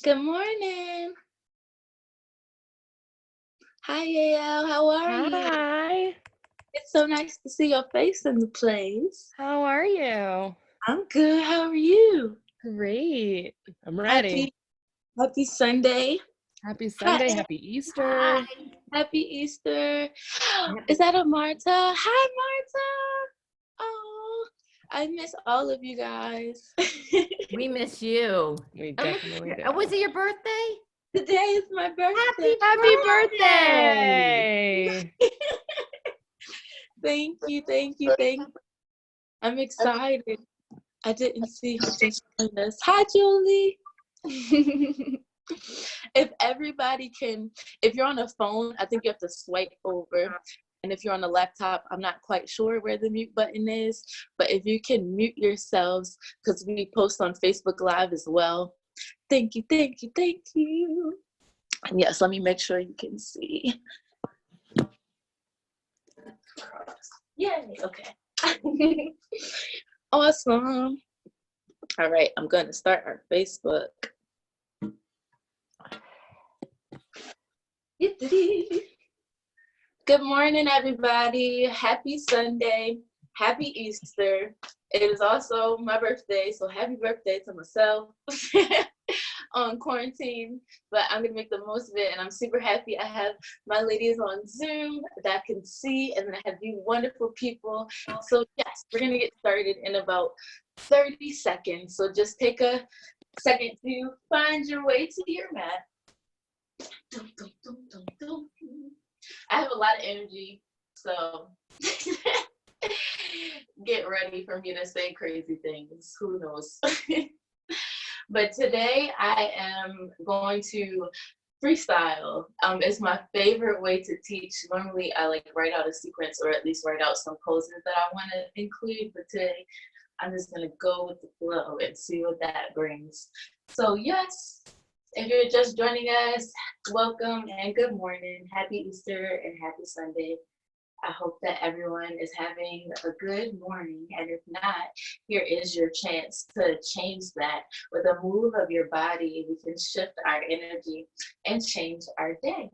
Good morning. Hi, Yael. How are you? Hi. It's so nice to see your face in the place. How are you? I'm good. How are you? Great. I'm ready. Happy Sunday. Happy Hi. Sunday. Happy Easter. Hi. Happy Easter. Is that a Marta? Hi, Marta. Oh, I miss all of you guys. We miss you. We definitely do. Was it your birthday? Today is my birthday. Happy birthday. Thank you. Thank you. Thank you. I'm excited. I didn't see who just joined us. Hi, Julie. If everybody can, if you're on a phone, I think you have to swipe over. And if you're on a laptop, I'm not quite sure where the mute button is. But if you can mute yourselves, because we post on Facebook Live as well. Thank you, thank you, thank you. And yes, let me make sure you can see. Yay, okay. Awesome. All right, I'm going to start our Facebook. Good morning, everybody. Happy Sunday. Happy Easter. It is also my birthday, so happy birthday to myself on quarantine. But I'm going to make the most of it, and I'm super happy I have my ladies on Zoom that can see, and then I have you wonderful people. So yes, we're going to get started in about 30 seconds. So just take a second to find your way to your mat. I have a lot of energy, so get ready for me to say crazy things. Who knows? But today I am going to freestyle. It's my favorite way to teach. Normally I like write out a sequence or at least write out some poses that I want to include, but today I'm just going to go with the flow and see what that brings. So yes, if you're just joining us, welcome and good morning. Happy Easter and happy Sunday. I hope that everyone is having a good morning. And if not, here is your chance to change that. With a move of your body, we can shift our energy and change our day.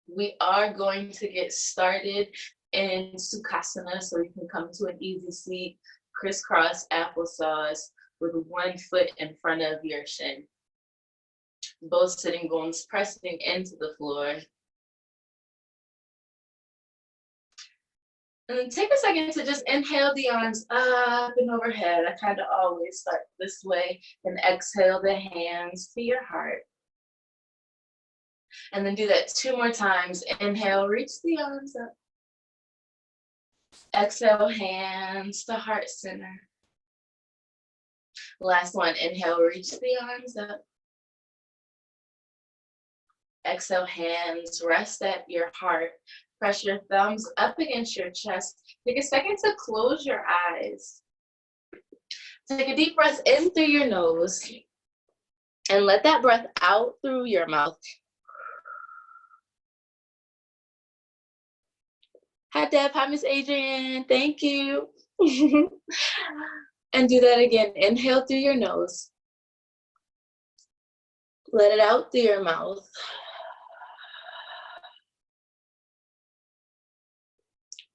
We are going to get started in Sukhasana, so you can come to an easy seat, crisscross applesauce with one foot in front of your shin. Both sitting bones pressing into the floor. And then take a second to just inhale the arms up and overhead. I kind of always start this way. And exhale the hands to your heart. And then do that 2 more times. Inhale, reach the arms up. Exhale, hands to heart center. Last one, inhale, reach the arms up. Exhale, hands rest at your heart. Press your thumbs up against your chest. Take a second to close your eyes. Take a deep breath in through your nose. And let that breath out through your mouth. Hi, Deb. Hi, Miss Adrienne. Thank you. And do that again. Inhale through your nose. Let it out through your mouth.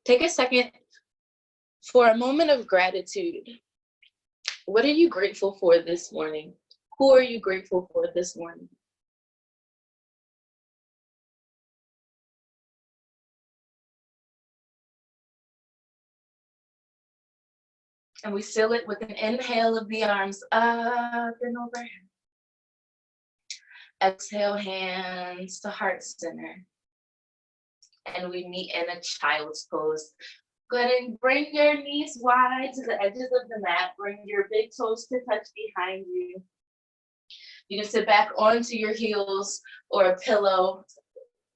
Take a second for a moment of gratitude. What are you grateful for this morning? Who are you grateful for this morning? And we seal it with an inhale of the arms up and overhead. Exhale, hands to heart center. And we meet in a child's pose. Go ahead and bring your knees wide to the edges of the mat. Bring your big toes to touch behind you. You can sit back onto your heels or a pillow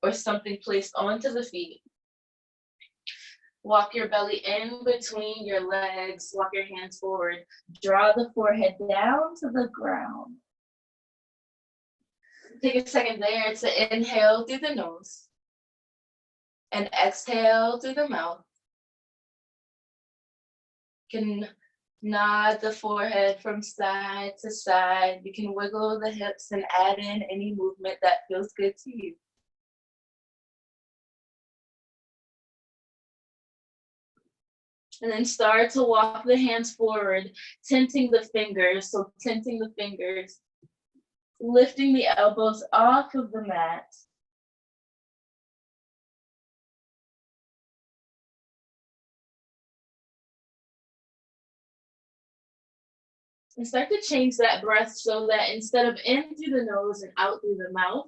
or something placed onto the feet. Walk your belly in between your legs. Walk your hands forward. Draw the forehead down to the ground. Take a second there to inhale through the nose and exhale through the mouth. You can Nod the forehead from side to side. You can wiggle the hips and add in any movement that feels good to you. And then start to walk the hands forward, tenting the fingers. So tenting the fingers, lifting the elbows off of the mat. And start to change that breath so that instead of in through the nose and out through the mouth,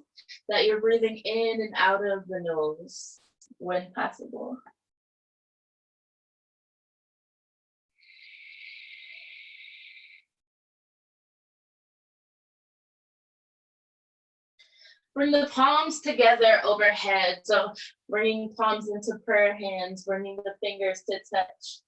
that you're breathing in and out of the nose when possible. Bring the palms together overhead. So bringing palms into prayer hands, bringing the fingers to touch.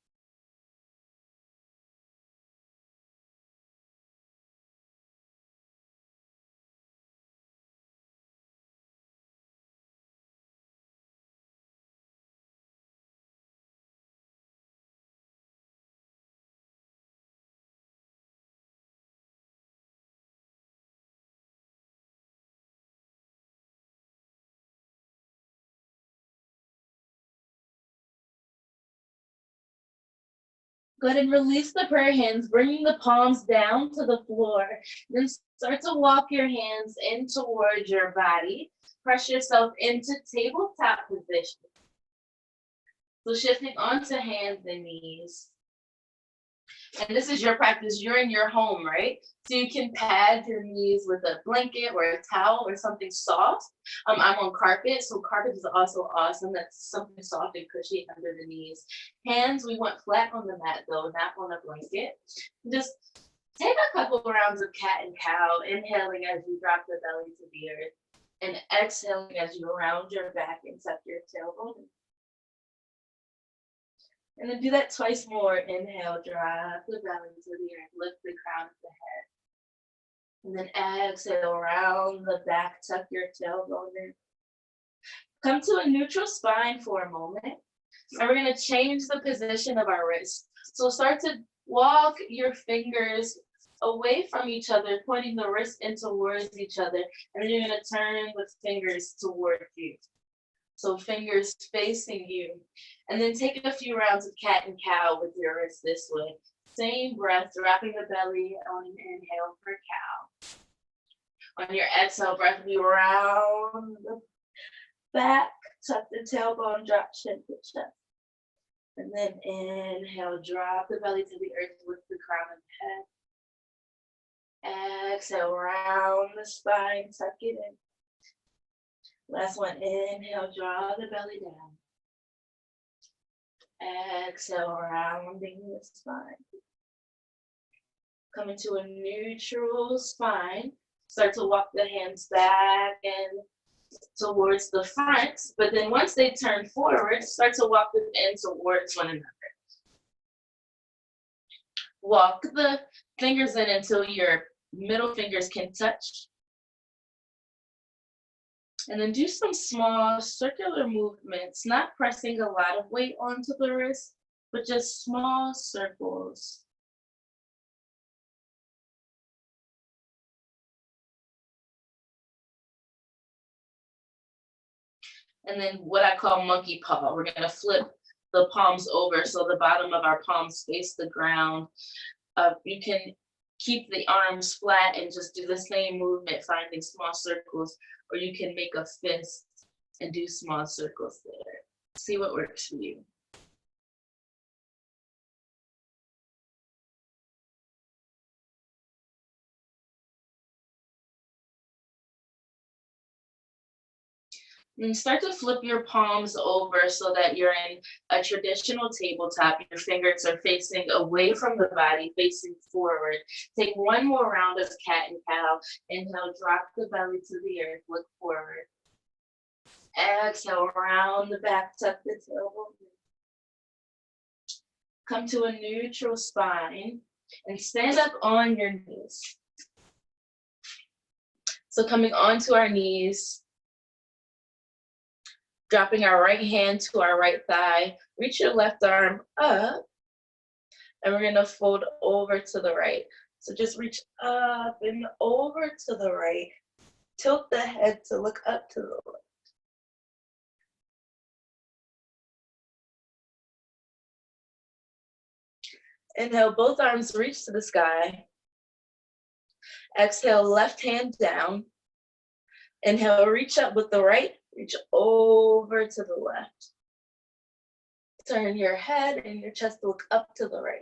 Go ahead and release the prayer hands, bringing the palms down to the floor. Then start to walk your hands in towards your body. Press yourself into tabletop position. So shifting onto hands and knees. And this is your practice. You're in your home, right? So you can pad your knees with a blanket or a towel or something soft. I'm on carpet, so carpet is also awesome. That's something soft and cushy under the knees. Hands, we want flat on the mat though, not on a blanket. Just take a couple rounds of cat and cow, inhaling as you drop the belly to the earth, and exhaling as you round your back and tuck your tailbone. And then do that twice more. Inhale, drop the belly to the earth, lift the crown of the head. And then exhale, round the back, tuck your tailbone in. Come to a neutral spine for a moment. And we're gonna change the position of our wrists. So start to walk your fingers away from each other, pointing the wrist in towards each other. And then you're gonna turn the fingers towards you. So fingers facing you. And then take a few rounds of cat and cow with your wrists this way. Same breath, dropping the belly on an inhale for cow. On your exhale breath, we round the back, tuck the tailbone, drop chin to chest. And then inhale, drop the belly to the earth, lift the crown of the head. Exhale, round the spine, tuck it in. Last one, inhale, draw the belly down. Exhale, rounding the spine. Come into a neutral spine. Start to walk the hands back and towards the front. But then once they turn forward, start to walk them in towards one another. Walk the fingers in until your middle fingers can touch. And then do some small circular movements, not pressing a lot of weight onto the wrist, but just small circles. And then what I call monkey paw. We're gonna flip the palms over so the bottom of our palms face the ground. You can keep the arms flat and just do the same movement, finding small circles, or you can make a fist and do small circles there. See what works for you. And start to flip your palms over so that you're in a traditional tabletop. Your fingers are facing away from the body, facing forward. Take one more round of cat and cow. Inhale, drop the belly to the earth, look forward. Exhale, round the back, tuck the tailbone. Come to a neutral spine and stand up on your knees. So coming onto our knees, dropping our right hand to our right thigh, reach your left arm up And we're gonna fold over to the right. So just reach up and over to the right. Tilt the head to look up to the left. Inhale, both arms reach to the sky. Exhale, left hand down. Inhale, reach up with the right, reach over to the left. Turn your head and your chest to look up to the right.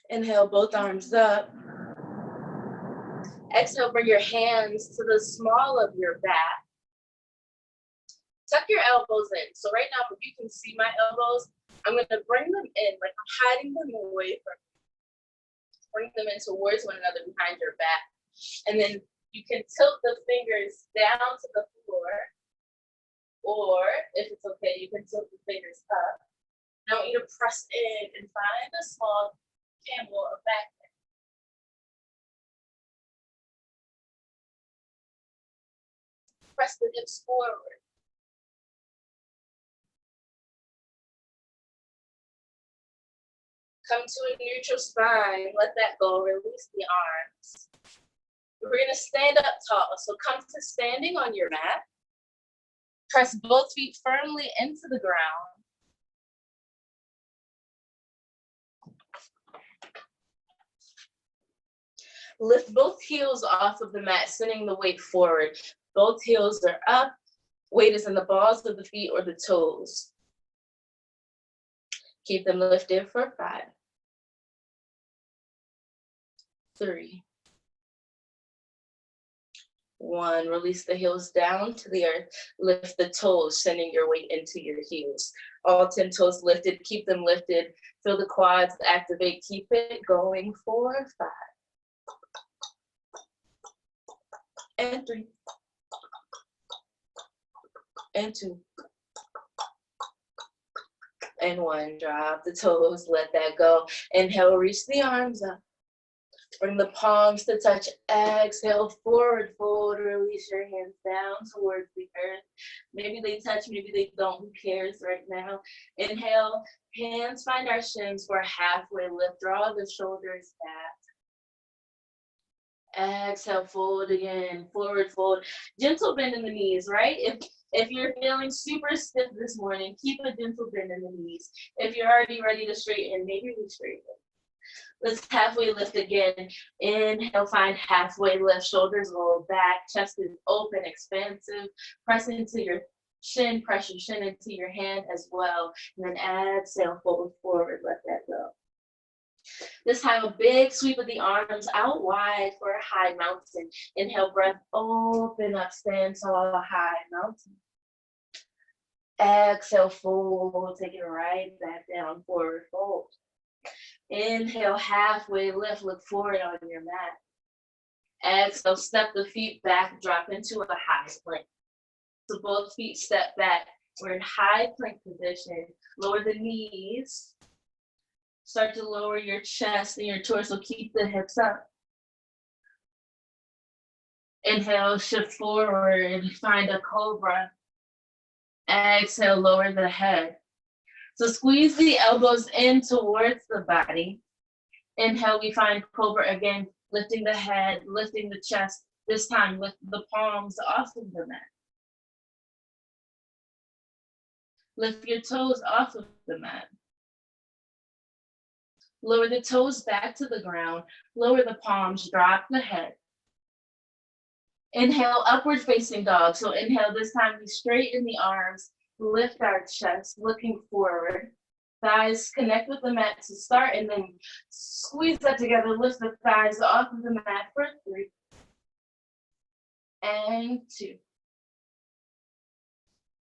Inhale, both arms up. Exhale, bring your hands to the small of your back. Tuck your elbows in. So right now, if you can see my elbows, I'm gonna bring them in, like I'm hiding them away from you. Bring them in towards one another behind your back. And then you can tilt the fingers down to the floor, or if it's okay, you can tilt the fingers up. Now I want you to press in and find a small camel of back. Press the hips forward. Come to a neutral spine, let that go, release the arms. We're gonna stand up tall, so come to standing on your mat. Press both feet firmly into the ground. Lift both heels off of the mat, sending the weight forward. Both heels are up. Weight is in the balls of the feet or the toes. Keep them lifted for 5, 3, 1. Release the heels down to the earth. Lift the toes, sending your weight into your heels. All 10 toes lifted. Keep them lifted. Feel the quads activate. Keep it going for 5, and 3, and 2, and 1. Drop the toes. Let that go. Inhale, reach the arms up. Bring the palms to touch. Exhale, forward fold. Release your hands down towards the earth. Maybe they touch, maybe they don't. Who cares right now? Inhale, hands find our shins for a halfway lift. Draw the shoulders back. Exhale, fold again. Forward fold. Gentle bend in the knees, right? If you're feeling super stiff this morning, keep a gentle bend in the knees. If you're already ready to straighten, maybe we straighten. Let's halfway lift again. Inhale, find halfway lift. Shoulders roll back. Chest is open, expansive. Press into your shin. Press your shin into your hand as well. And then exhale, fold forward. Let that go. This time, a big sweep of the arms out wide for a high mountain. Inhale, breath, open up, stand tall, high mountain. Exhale, fold. Take it right back down, forward fold. Inhale, halfway lift, look forward on your mat. Exhale, step the feet back, drop into a high plank. So both feet step back. We're in high plank position. Lower the knees. Start to lower your chest and your torso. Keep the hips up. Inhale, shift forward, find a cobra. Exhale, lower the head. So squeeze the elbows in towards the body. Inhale, we find cobra again, lifting the head, lifting the chest. This time, lift the palms off of the mat. Lift your toes off of the mat. Lower the toes back to the ground. Lower the palms, drop the head. Inhale, upward facing dog. So inhale, this time we straighten the arms, lift our chest, looking forward. Thighs connect with the mat to start, and then squeeze that together. Lift the thighs off of the mat for 3, and 2,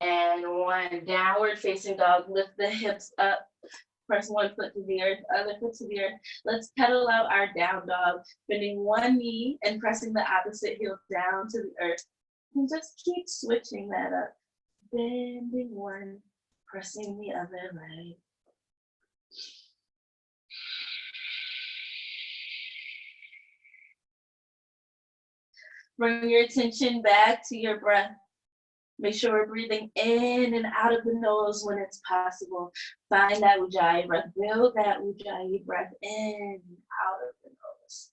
and 1. Downward facing dog. Lift the hips up. Press one foot to the earth, other foot to the earth. Let's pedal out our down dog, bending one knee and pressing the opposite heel down to the earth. And just keep switching that up. Bending one, pressing the other leg. Bring your attention back to your breath. Make sure we're breathing in and out of the nose when it's possible. Find that Ujjayi breath. Build that Ujjayi breath in and out of the nose.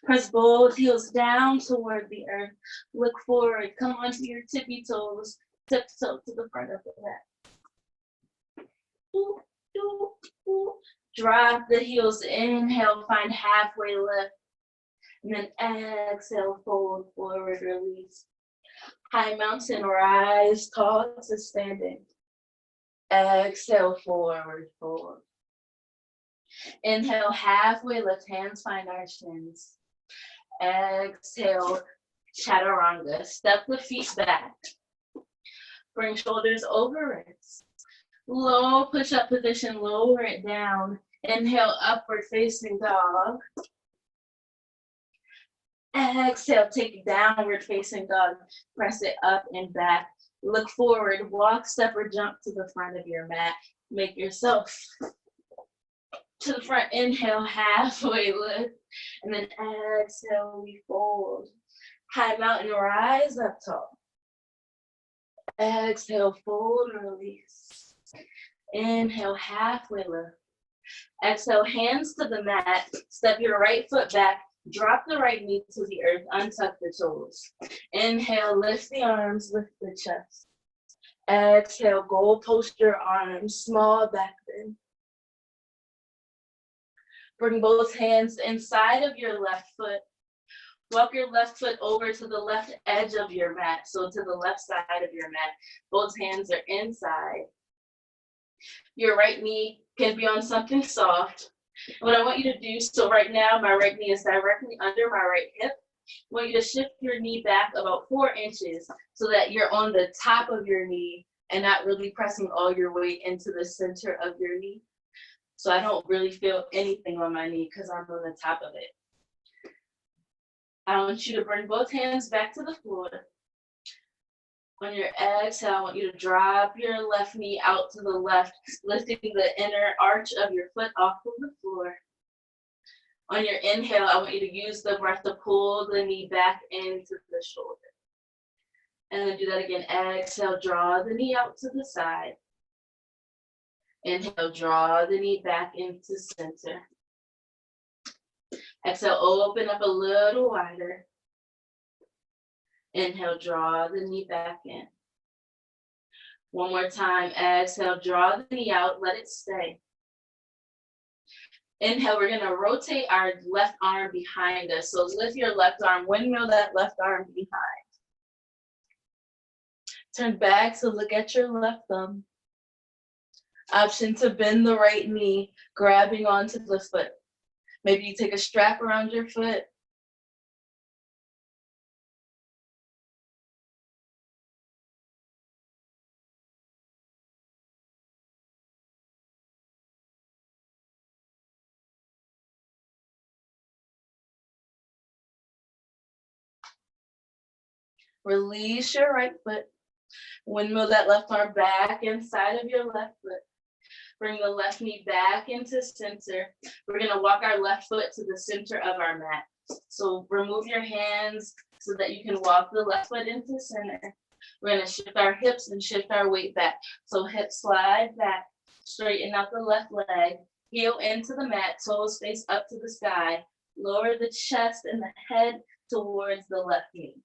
Press both heels down toward the earth. Look forward. Come onto your tippy toes. Tiptoe to the front of the mat. Ooh, ooh, ooh. Drop the heels. Inhale, find halfway lift. And then exhale, fold forward, release. High mountain, rise tall to standing. Exhale, forward, fold. Inhale, halfway lift, hands find our shins. Exhale, chaturanga. Step the feet back. Bring shoulders over wrists. Low push-up position, lower it down. Inhale, upward facing dog. Exhale, take downward facing dog. Press it up and back. Look forward, walk, step, or jump to the front of your mat. Make yourself to the front. Inhale, halfway lift. And then exhale, we fold. High mountain, rise up tall. Exhale, fold, release. Inhale, halfway lift. Exhale, hands to the mat. Step your right foot back. Drop the right knee to the earth. Untuck the toes. Inhale, lift the arms, lift the chest. Exhale, goal post your arms, small back bend. Bring both hands inside of your left foot. Walk your left foot over to the left edge of your mat, so to the left side of your mat. Both hands are inside. Your right knee can be on something soft. What I want you to do, so right now my right knee is directly under my right hip. I want you to shift your knee back about 4 inches so that you're on the top of your knee and not really pressing all your weight into the center of your knee. So I don't really feel anything on my knee because I'm on the top of it. I want you to bring both hands back to the floor. On your exhale, I want you to drop your left knee out to the left, lifting the inner arch of your foot off of the floor. On your inhale, I want you to use the breath to pull the knee back into the shoulder. And then do that again. Exhale, draw the knee out to the side. Inhale, draw the knee back into center. Exhale, open up a little wider. Inhale, draw the knee back in. One more time. Exhale, draw the knee out, let it stay. Inhale, we're gonna rotate our left arm behind us. So lift your left arm, windmill that left arm behind. Turn back to look at your left thumb. Option to bend the right knee, grabbing onto the foot. Maybe you take a strap around your foot. Release your right foot. Windmill that left arm back inside of your left foot. Bring the left knee back into center. We're gonna walk our left foot to the center of our mat. So remove your hands so that you can walk the left foot into center. We're gonna shift our hips and shift our weight back. So hips slide back, straighten out the left leg, heel into the mat, toes face up to the sky. Lower the chest and the head towards the left knee.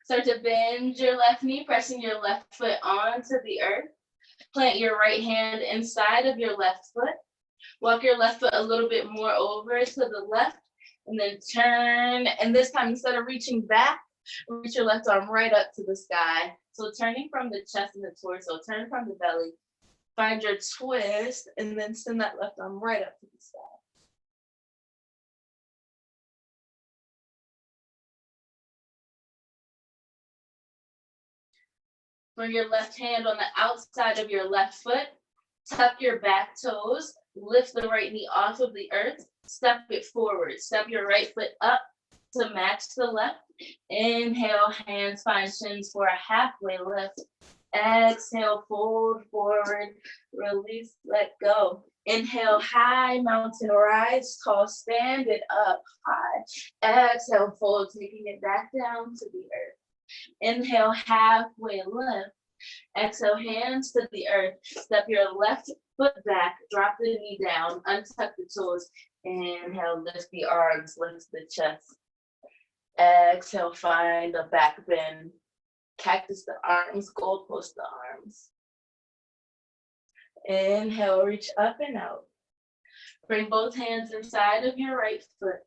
Start to bend your left knee, pressing your left foot onto the earth. Plant your right hand inside of your left foot. Walk your left foot a little bit more over to the left, and then turn. And this time, instead of reaching back, reach your left arm right up to the sky. So turning from the chest and the torso, turn from the belly. Find your twist, and then send that left arm right up to the sky. Bring your left hand on the outside of your left foot. Tuck your back toes. Lift the right knee off of the earth. Step it forward. Step your right foot up to match the left. Inhale, hands find shins for a halfway lift. Exhale, fold forward, release, let go. Inhale, high mountain rise, tall, stand it up high. Exhale, fold, taking it back down to the earth. Inhale, halfway lift. Exhale, hands to the earth. Step your left foot back, drop the knee down, untuck the toes. Inhale, lift the arms, lift the chest. Exhale, find the back bend. Cactus the arms, goalpost the arms. Inhale, reach up and out. Bring both hands inside of your right foot.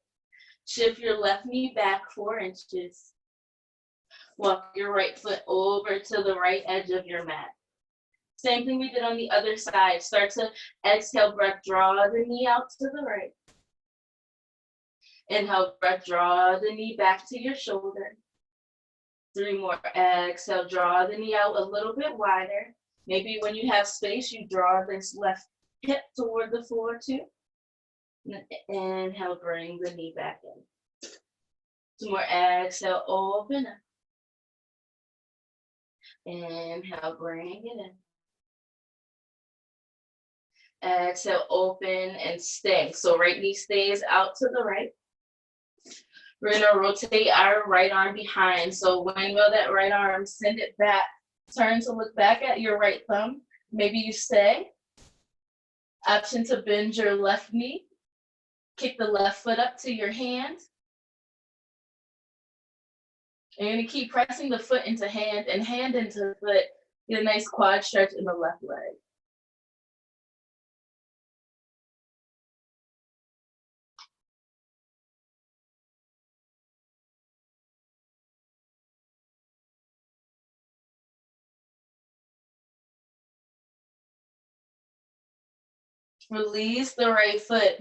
Shift your left knee back 4 inches. Walk your right foot over to the right edge of your mat. Same thing we did on the other side. Start to exhale, breath, draw the knee out to the right. Inhale, breath, draw the knee back to your shoulder. 3 more. Exhale, draw the knee out a little bit wider. Maybe when you have space, you draw this left hip toward the floor too. Inhale, bring the knee back in. 2 more. Exhale, open up. Inhale, bring it in. Exhale, open and stay. So right knee stays out to the right. We're gonna rotate our right arm behind. So when you know that right arm, send it back. Turn to look back at your right thumb. Maybe you stay. Option to bend your left knee. Kick the left foot up to your hand. And you're gonna keep pressing the foot into hand and hand into foot. Get a nice quad stretch in the left leg. Release the right foot.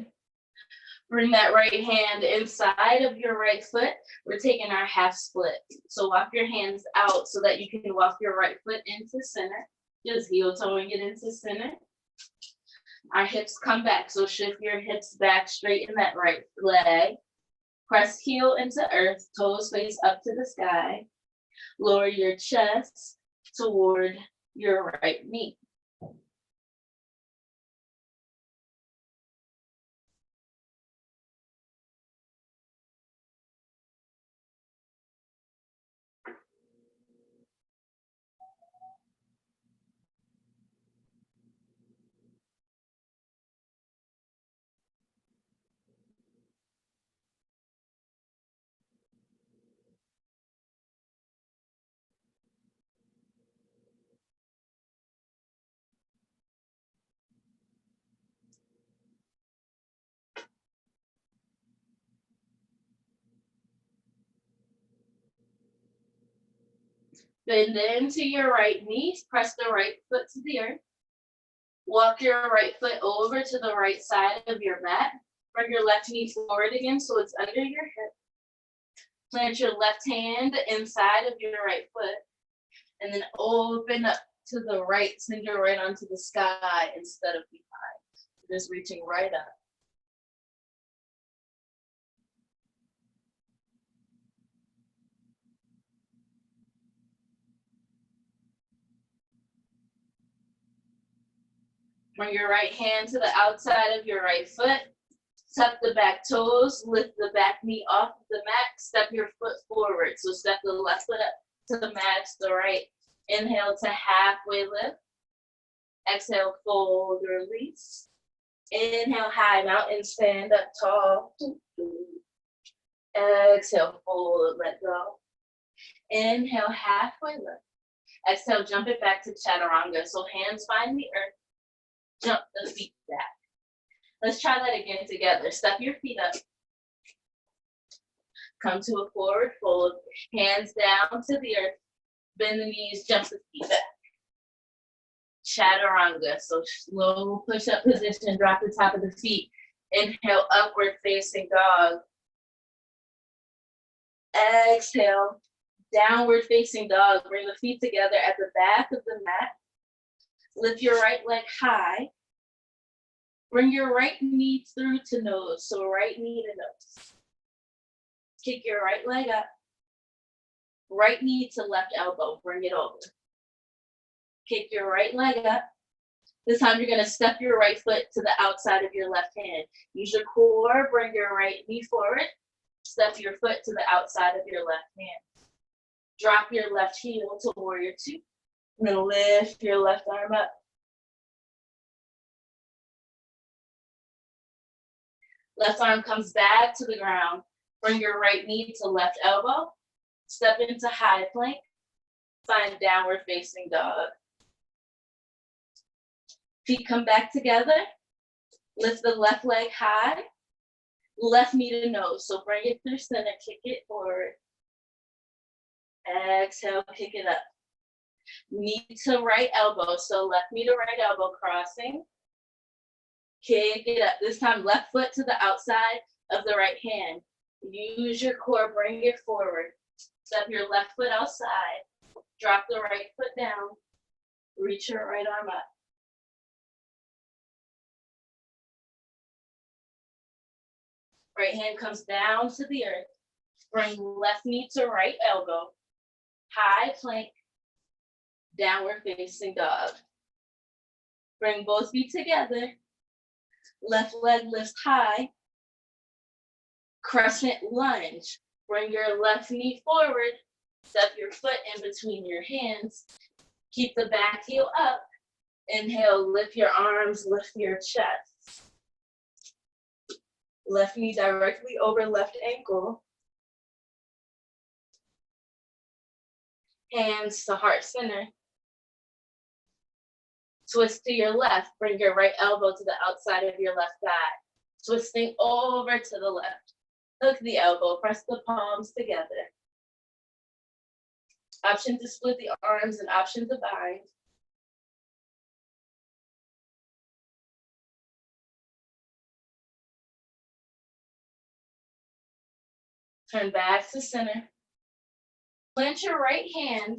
Bring that right hand inside of your right foot. We're taking our half split. So walk your hands out so that you can walk your right foot into center. Just heel toeing it into center. Our hips come back. So shift your hips back, straighten that right leg. Press heel into earth, toes face up to the sky. Lower your chest toward your right knee. Bend into your right knee, press the right foot to the earth. Walk your right foot over to the right side of your mat. Bring your left knee forward again so it's under your hip. Plant your left hand inside of your right foot. And then open up to the right, send your right onto the sky instead of behind. Just reaching right up. Bring your right hand to the outside of your right foot. Tuck the back toes, lift the back knee off of the mat, step your foot forward. So step the left foot up to match the right. Inhale to halfway lift. Exhale, fold, release. Inhale, high mountain, stand up tall. Exhale, fold, let go. Inhale, halfway lift. Exhale, jump it back to chaturanga. So hands find the earth. Jump the feet back. Let's try that again together. Step your feet up. Come to a forward fold. Hands down to the earth. Bend the knees, jump the feet back. Chaturanga. So slow push-up position. Drop the top of the feet. Inhale, upward facing dog. Exhale, Downward facing dog. Bring the feet together at the back of the mat. Lift your right leg high. Bring your right knee through to nose. So right knee to nose. Kick your right leg up. Right knee to left elbow. Bring it over. Kick your right leg up. This time you're going to step your right foot to the outside of your left hand. Use your core. Bring your right knee forward. Step your foot to the outside of your left hand. Drop your left heel to warrior two. And then lift your left arm up. Left arm comes back to the ground. Bring your right knee to left elbow. Step into high plank. Find downward facing dog. Feet come back together. Lift the left leg high. Left knee to nose. So bring it through center, kick it forward. Exhale, kick it up. Knee to right elbow. So left knee to right elbow crossing. Kick it up. This time left foot to the outside of the right hand. Use your core, bring it forward. Step your left foot outside. Drop the right foot down. Reach your right arm up. Right hand comes down to the earth. Bring left knee to right elbow. High plank. Downward facing dog. Bring both feet together. Left leg lifts high. Crescent lunge. Bring your left knee forward. Step your foot in between your hands. Keep the back heel up. Inhale, lift your arms, lift your chest. Left knee directly over left ankle. Hands to heart center. Twist to your left. Bring your right elbow to the outside of your left thigh. Twisting over to the left. Hook the elbow. Press the palms together. Option to split the arms and option to bind. Turn back to center. Plant your right hand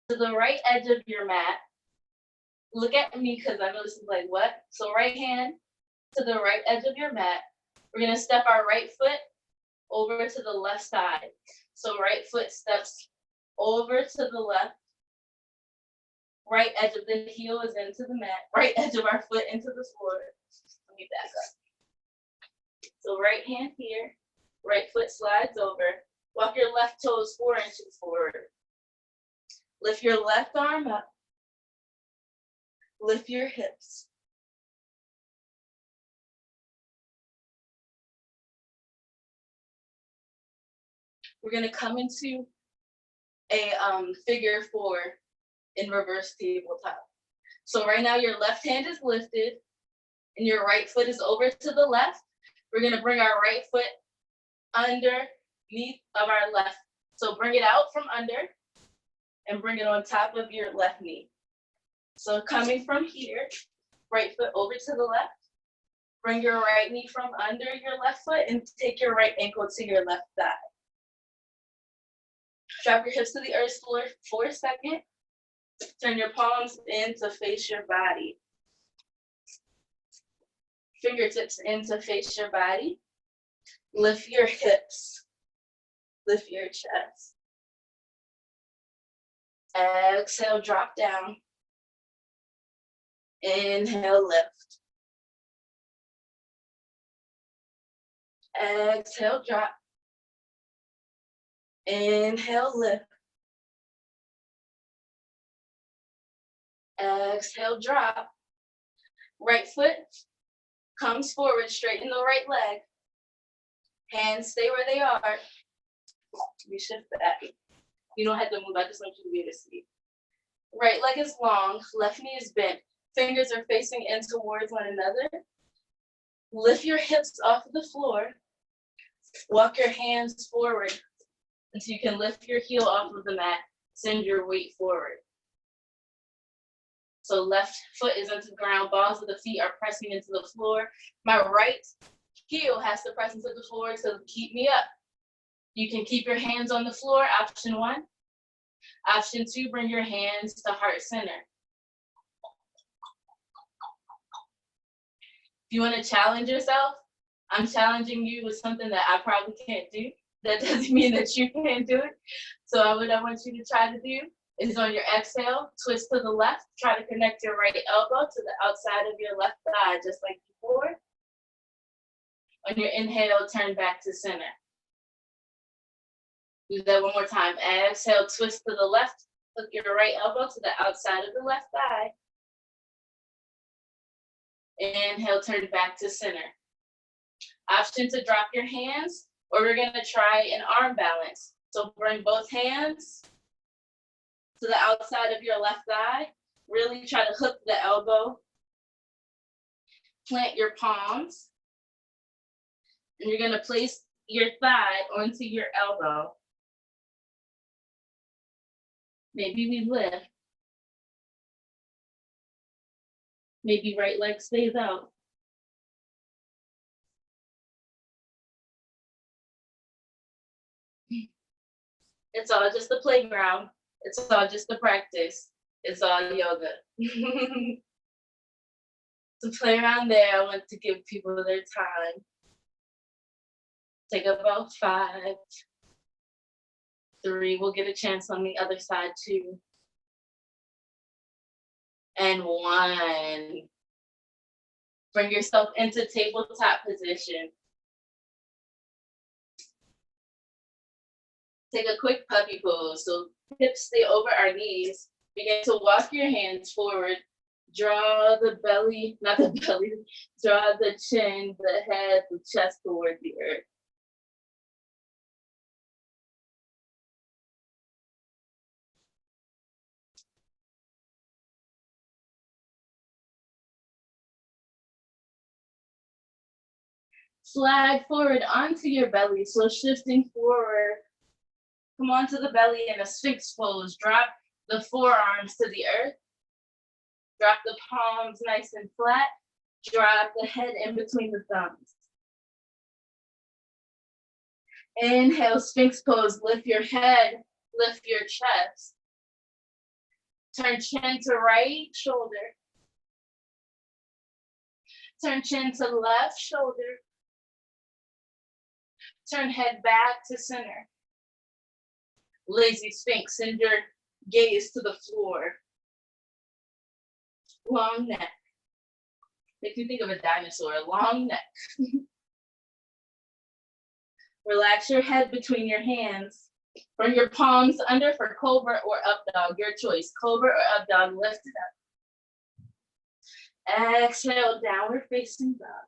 to the right edge of your mat. Look at me because I know this is like, what? So right hand to the right edge of your mat. We're going to step our right foot over to the left side. So right foot steps over to the left. Right edge of the heel is into the mat. Right edge of our foot into the floor. Let me back up. So right hand here. Right foot slides over. Walk your left toes 4 inches forward. Lift your left arm up. Lift your hips. We're going to come into a figure 4 in reverse tabletop. So right now your left hand is lifted and your right foot is over to the left. We're going to bring our right foot underneath of our left. So bring it out from under and bring it on top of your left knee. So coming from here, right foot over to the left. Bring your right knee from under your left foot and take your right ankle to your left thigh. Drop your hips to the earth floor for a second. Turn your palms in to face your body. Fingertips in to face your body. Lift your hips. Lift your chest. Exhale, drop down. Inhale, lift. Exhale, drop. Inhale, lift. Exhale, drop. Right foot comes forward, straighten the right leg. Hands stay where they are. You shift back. You don't have to move, I just want you to be able to see. Right leg is long, left knee is bent. Fingers are facing in towards one another. Lift your hips off of the floor. Walk your hands forward until you can lift your heel off of the mat. Send your weight forward. So left foot is into the ground, balls of the feet are pressing into the floor. My right heel has to press into the floor to keep me up. You can keep your hands on the floor, option 1. Option 2, bring your hands to heart center. If you want to challenge yourself, I'm challenging you with something that I probably can't do. That doesn't mean that you can't do it. So what I want you to try to do is on your exhale, twist to the left, try to connect your right elbow to the outside of your left thigh, just like before. On your inhale, turn back to center. Do that one more time. Exhale, twist to the left, hook your right elbow to the outside of the left thigh. Inhale, turn back to center. Option to drop your hands, or we're gonna try an arm balance. So bring both hands to the outside of your left thigh. Really try to hook the elbow. Plant your palms. And you're gonna place your thigh onto your elbow. Maybe we lift. Maybe right leg stays out. It's all just a playground. It's all just a practice. It's all yoga. To play around there, I want to give people their time. Take about 5, 3, we'll get a chance on the other side too. And 1. Bring yourself into tabletop position. Take a quick puppy pose. So hips stay over our knees. Begin to walk your hands forward. Draw the belly, not the belly, draw the chin, the head, the chest toward the earth. Slide forward onto your belly, so shifting forward. Come onto the belly in a sphinx pose. Drop the forearms to the earth. Drop the palms nice and flat. Drop the head in between the thumbs. Inhale, sphinx pose. Lift your head, lift your chest. Turn chin to right shoulder. Turn chin to left shoulder. Turn head back to center. Lazy sphinx, send your gaze to the floor. Long neck. Makes you think of a dinosaur, long neck. Relax your head between your hands. Bring your palms under for cobra or up dog, your choice. Cobra or up dog, lift it up. Exhale, downward facing dog.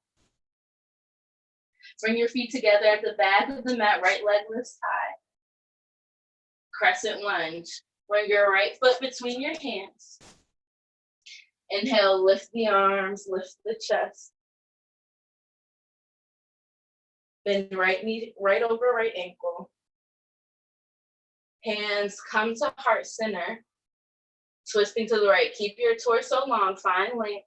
Bring your feet together at the back of the mat, right leg lifts high. Crescent lunge. Bring your right foot between your hands. Inhale, lift the arms, lift the chest. Bend right knee, right over right ankle. Hands come to heart center. Twisting to the right. Keep your torso long, find length.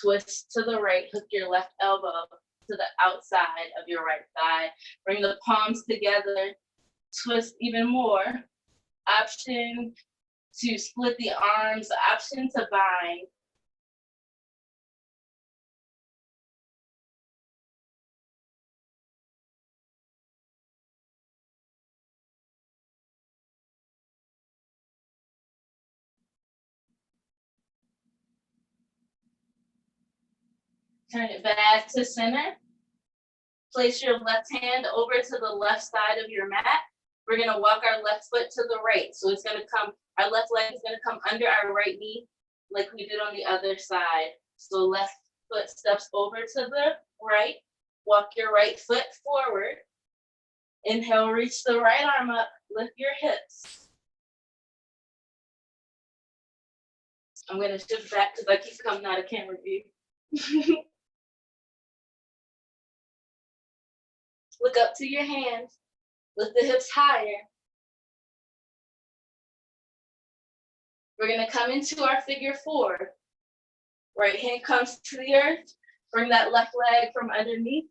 Twist to the right, hook your left elbow to the outside of your right thigh. Bring the palms together, twist even more. Option to split the arms, option to bind. Turn it back to center. Place your left hand over to the left side of your mat. We're gonna walk our left foot to the right. So it's gonna come, our left leg is gonna come under our right knee like we did on the other side. So left foot steps over to the right. Walk your right foot forward. Inhale, reach the right arm up, lift your hips. I'm gonna shift back because I keep coming out of camera view. Look up to your hands, lift the hips higher. We're gonna come into our figure 4. Right hand comes to the earth, bring that left leg from underneath,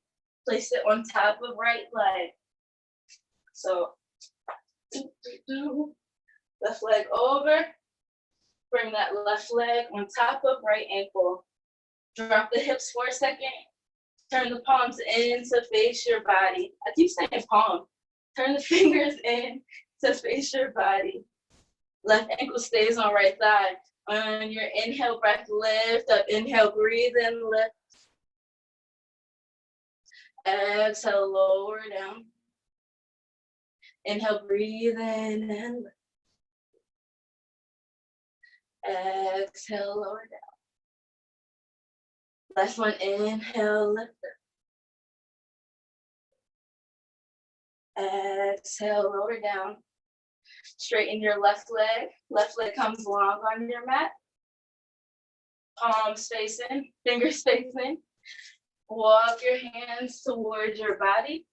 place it on top of right leg. So, left leg over. Bring that left leg on top of right ankle. Drop the hips for a second. Turn the palms in to face your body. I keep saying palm. Turn the fingers in to face your body. Left ankle stays on right thigh. On your inhale, breath, lift up. Inhale, breathe in, lift. Exhale, lower down. Inhale, breathe in and lift. Exhale, lower down. Last one, inhale, lift up. Exhale, lower down. Straighten your left leg. Left leg comes long on your mat. Palms facing, fingers facing. Walk your hands towards your body.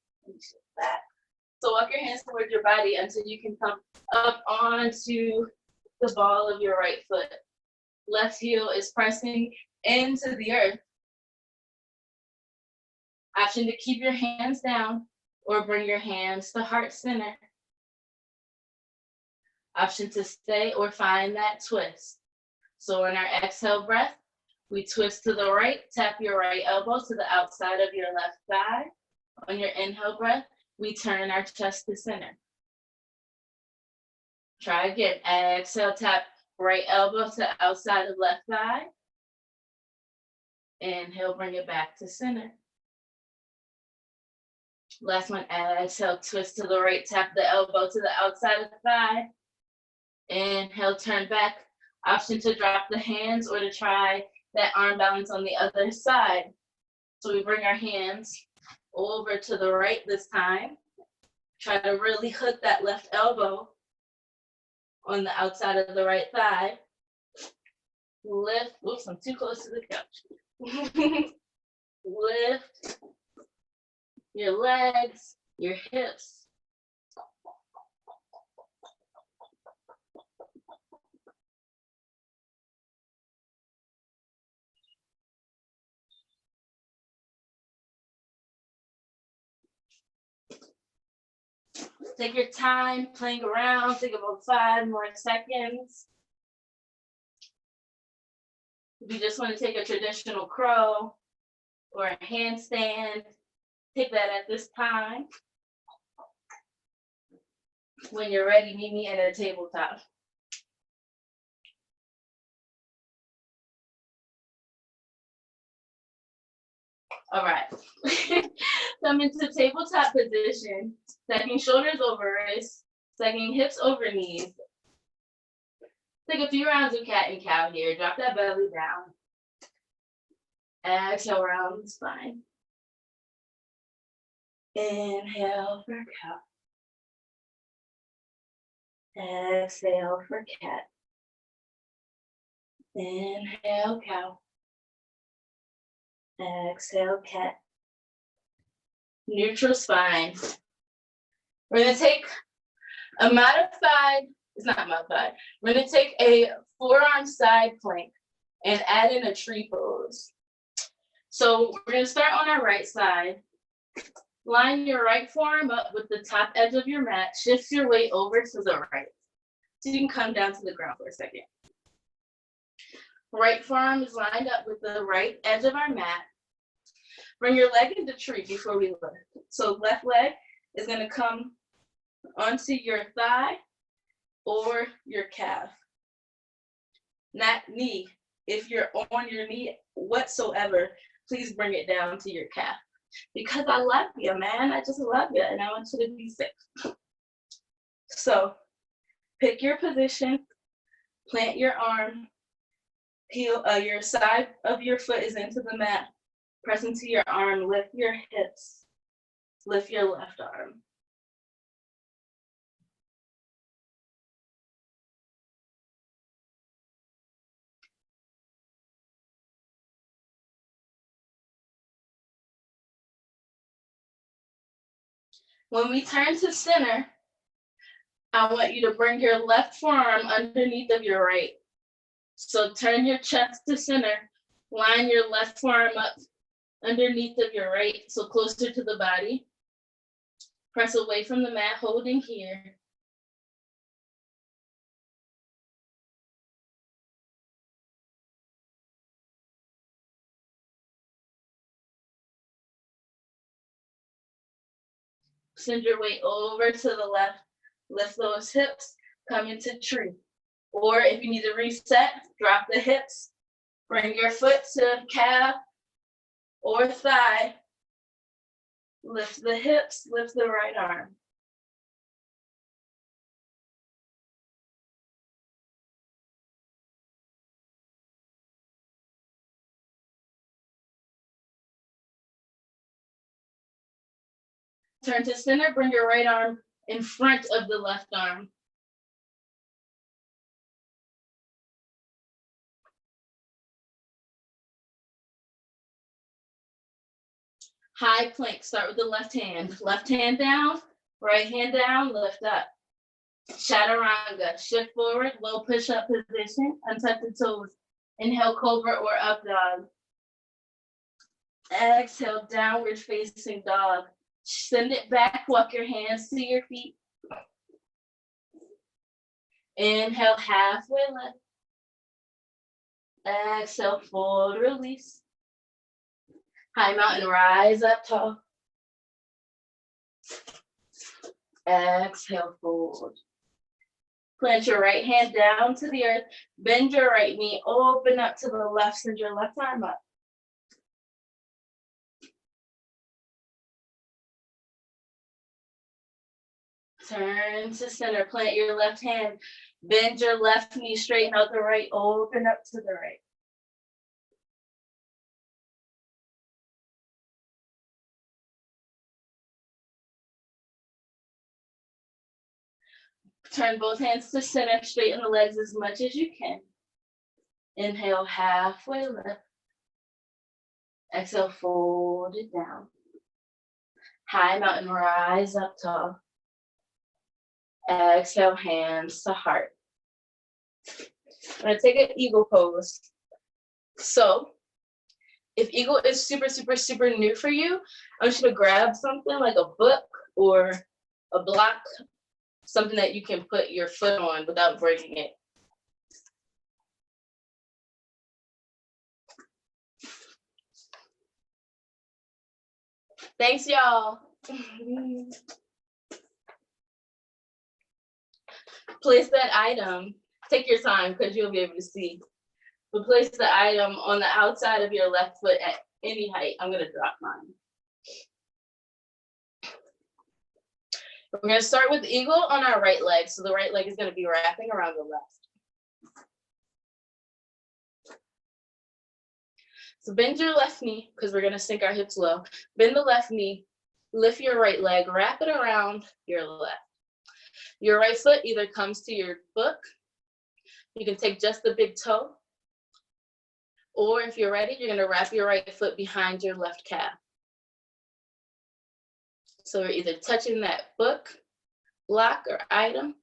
So walk your hands towards your body until you can come up onto the ball of your right foot. Left heel is pressing into the earth. Option to keep your hands down or bring your hands to heart center. Option to stay or find that twist. So in our exhale breath, we twist to the right, tap your right elbow to the outside of your left thigh. On your inhale breath, we turn our chest to center. Try again. Exhale, tap right elbow to outside of left thigh. Inhale, bring it back to center. Last one, exhale, twist to the right, tap the elbow to the outside of the thigh. Inhale, turn back. Option to drop the hands or to try that arm balance on the other side. So we bring our hands over to the right this time. Try to really hook that left elbow on the outside of the right thigh. Lift, oops, I'm too close to the couch. Lift your legs, your hips. Take your time playing around, think about 5 more seconds. If you just want to take a traditional crow or a handstand, take that at this time. When you're ready, meet me at a tabletop. All right, come into tabletop position, stacking shoulders over wrists, stacking hips over knees. Take a few rounds of cat and cow here. Drop that belly down. Exhale, round the spine. Inhale for cow. Exhale for cat. Inhale, cow. Exhale, cat. Neutral spine. We're gonna take a modified, it's not modified, we're gonna take a forearm side plank and add in a tree pose. So we're gonna start on our right side. Line your right forearm up with the top edge of your mat. Shift your weight over to the right. So you can come down to the ground for a second. Right forearm is lined up with the right edge of our mat. Bring your leg into tree before we lift. So left leg is gonna come onto your thigh or your calf. Not knee. If you're on your knee whatsoever, please bring it down to your calf. Because I love you, man. I just love you, and I want you to be safe. So pick your position, plant your arm, heel, your side of your foot is into the mat. Press into your arm, lift your hips, lift your left arm. When we turn to center, I want you to bring your left forearm underneath of your right. So turn your chest to center, line your left forearm up underneath of your right, so closer to the body. Press away from the mat, holding here. Send your weight over to the left. Lift those hips, come into tree. Or if you need to reset, drop the hips. Bring your foot to calf or thigh. Lift the hips, lift the right arm. Turn to center, bring your right arm in front of the left arm. High plank, start with the left hand. Left hand down, right hand down, lift up. Chaturanga, shift forward, low push-up position, untuck the toes. Inhale, cobra or up dog. Exhale, downward facing dog. Send it back, walk your hands to your feet. Inhale, halfway lift. Exhale, forward release. High mountain, rise up tall. Exhale, forward. Plant your right hand down to the earth. Bend your right knee, open up to the left, send your left arm up. Turn to center, plant your left hand. Bend your left knee, straighten out the right, open up to the right. Turn both hands to center, straighten the legs as much as you can. Inhale, halfway lift. Exhale, fold it down. High mountain, rise up tall. Exhale, hands to heart. I'm gonna take an eagle pose. So, if eagle is super, super, super new for you, I want you to grab something like a book or a block, something that you can put your foot on without breaking it. Thanks, y'all. Place that item, take your time because you'll be able to see. But place the item on the outside of your left foot at any height. I'm gonna drop mine. We're gonna start with eagle on our right leg. So the right leg is gonna be wrapping around the left. So bend your left knee, because we're gonna sink our hips low. Bend the left knee, lift your right leg, wrap it around your left. Your right foot either comes to your book, you can take just the big toe, or if you're ready, you're gonna wrap your right foot behind your left calf. So we're either touching that book, block, or item.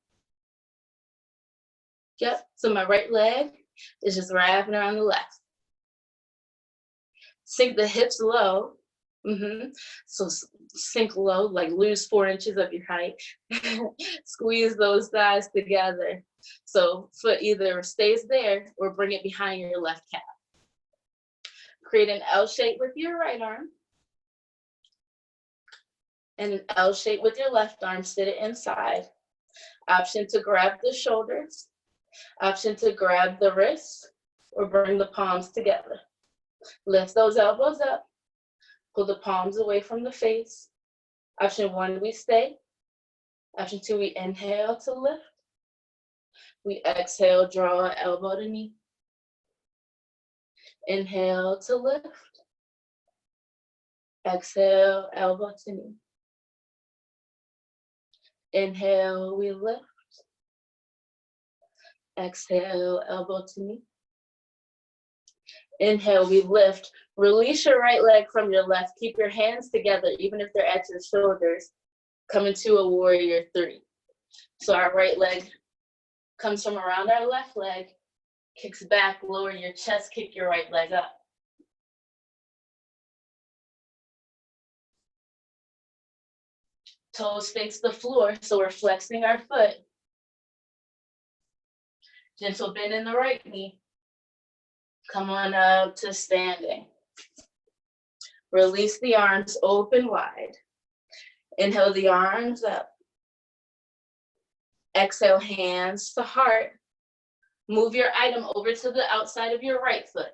Yep, so my right leg is just wrapping around the left. Sink the hips low. So sink low, like lose 4 inches of your height. Squeeze those thighs together. So foot either stays there or bring it behind your left calf. Create an L shape with your right arm. And an L shape with your left arm, sit it inside. Option to grab the shoulders. Option to grab the wrists or bring the palms together. Lift those elbows up. Pull the palms away from the face. Option 1, we stay. Option 2, we inhale to lift. We exhale, draw elbow to knee. Inhale to lift. Exhale, elbow to knee. Inhale, we lift. Exhale, elbow to knee. Inhale, we lift. Release your right leg from your left. Keep your hands together, even if they're at your shoulders. Come into a warrior 3. So our right leg comes from around our left leg, kicks back, lower your chest, kick your right leg up. Toes face the floor, so we're flexing our foot. Gentle bend in the right knee. Come on up to standing. Release the arms open wide. Inhale the arms up. Exhale, hands to heart. Move your item over to the outside of your right foot.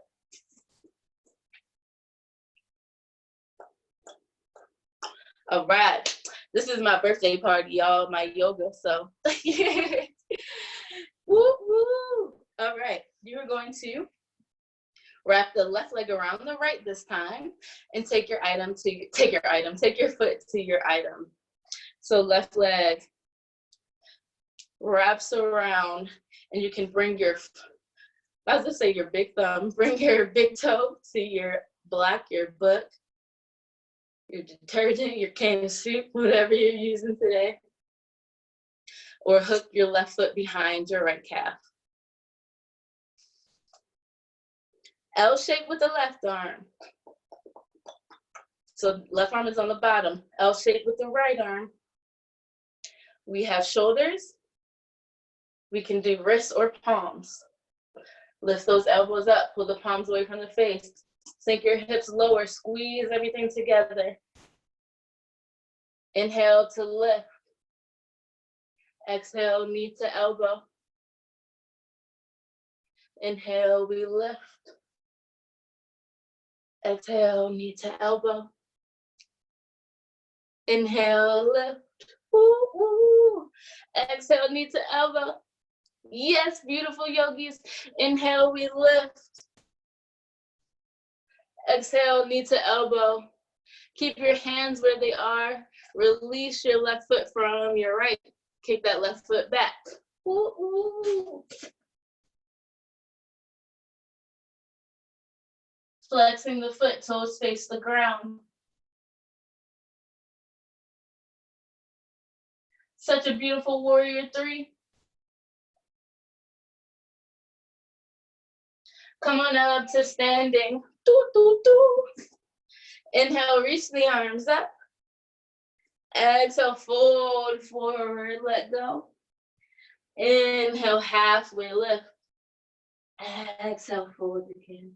All right, this is my birthday party, y'all, my yoga, so. Woo, woo. All right, you're going to wrap the left leg around the right this time and take your foot to your item. So left leg wraps around, and you can bring your, I was gonna say your big thumb, bring your big toe to your block, your book, your detergent, your can of soup, whatever you're using today. Or hook your left foot behind your right calf. L shape with the left arm. So left arm is on the bottom. L shape with the right arm. We have shoulders. We can do wrists or palms. Lift those elbows up, pull the palms away from the face. Sink your hips lower, squeeze everything together. Inhale to lift. Exhale, knee to elbow. Inhale, we lift. Exhale, knee to elbow. Inhale, lift. Woo, woo. Exhale, knee to elbow. Yes, beautiful yogis. Inhale, we lift. Exhale, knee to elbow. Keep your hands where they are. Release your left foot from your right. Kick that left foot back. Woo, woo. Flexing the foot, toes face the ground. Such a beautiful warrior three. Come on up to standing. Doo, doo, doo. Inhale, reach the arms up. Exhale, fold forward, let go. Inhale, halfway lift. Exhale, fold again.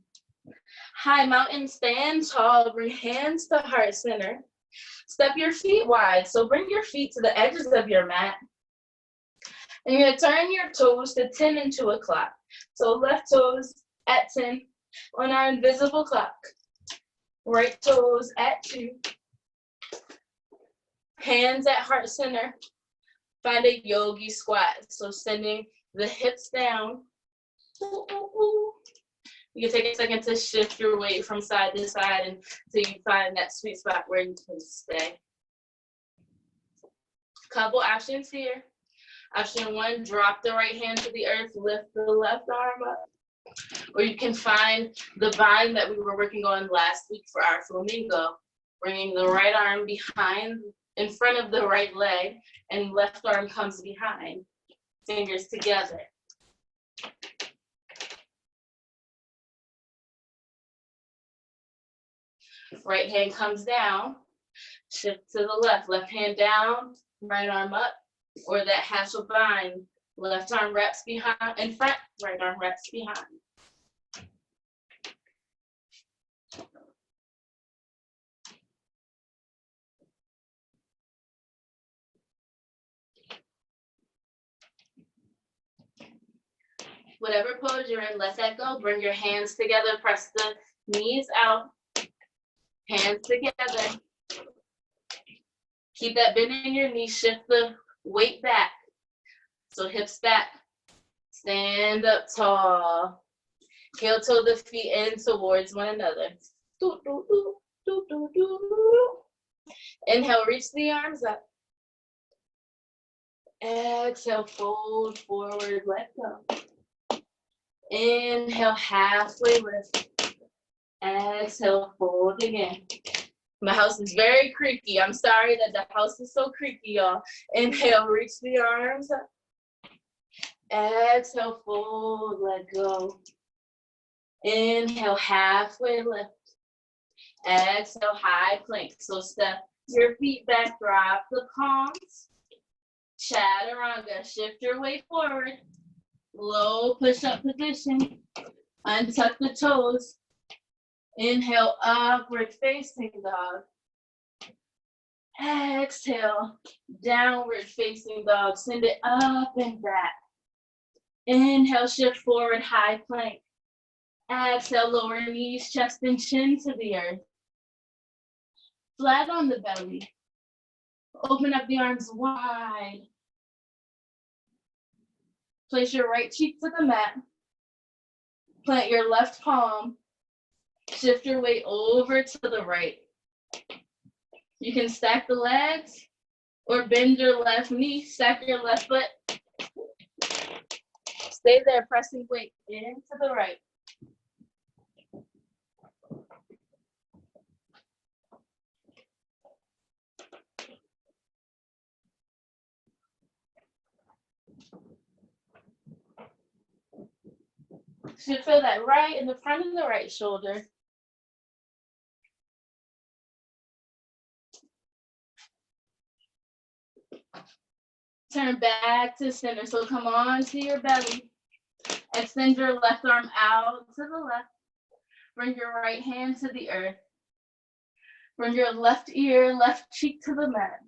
High mountain, stand tall, bring hands to heart center. Step your feet wide, so bring your feet to the edges of your mat. And you're gonna turn your toes to 10 and 2 o'clock. So left toes at 10 on our invisible clock. Right toes at 2. Hands at heart center. Find a yogi squat. So sending the hips down. Ooh, ooh, ooh. You can take a second to shift your weight from side to side until you find that sweet spot where you can stay. Couple options here. Option 1, drop the right hand to the earth, lift the left arm up. Or you can find the bind that we were working on last week for our flamingo, bringing the right arm behind, in front of the right leg, and left arm comes behind, fingers together. Right hand comes down, shift to the left hand down, right arm up, or that hassle bind, left arm wraps behind, in front, right arm wraps behind. Whatever pose you're in, let that go. Bring your hands together, press the knees out, hands together. Keep that bend in your knees, shift the weight back. So hips back, stand up tall. Heel toe the feet in towards one another. Do, do, do, do, do, do. Inhale, reach the arms up. Exhale, fold forward, let go. Inhale, halfway lift. Exhale, fold again. My house is very creaky. I'm sorry that the house is so creaky, y'all. Inhale, reach the arms up. Exhale, fold, let go. Inhale, halfway lift. Exhale, high plank. So step Your feet back, drop the palms. Chaturanga, shift your weight forward. Low push-up position. Untuck the toes. Inhale, upward facing dog. Exhale, downward facing dog. Send it up and back. Inhale, shift forward, high plank. Exhale, lower knees, chest and chin to the earth. Flat on the belly. Open up the arms wide. Place your right cheek to the mat. Plant your left palm. Shift your weight over to the right. You can stack the legs or bend your left knee, stack your left foot. Stay there, pressing weight into the right. Should feel that right in the front of the right shoulder. Turn back to center. So come on to your belly. Extend your left arm out to the left. Bring your right hand to the earth. Bring your left ear, left cheek to the mat.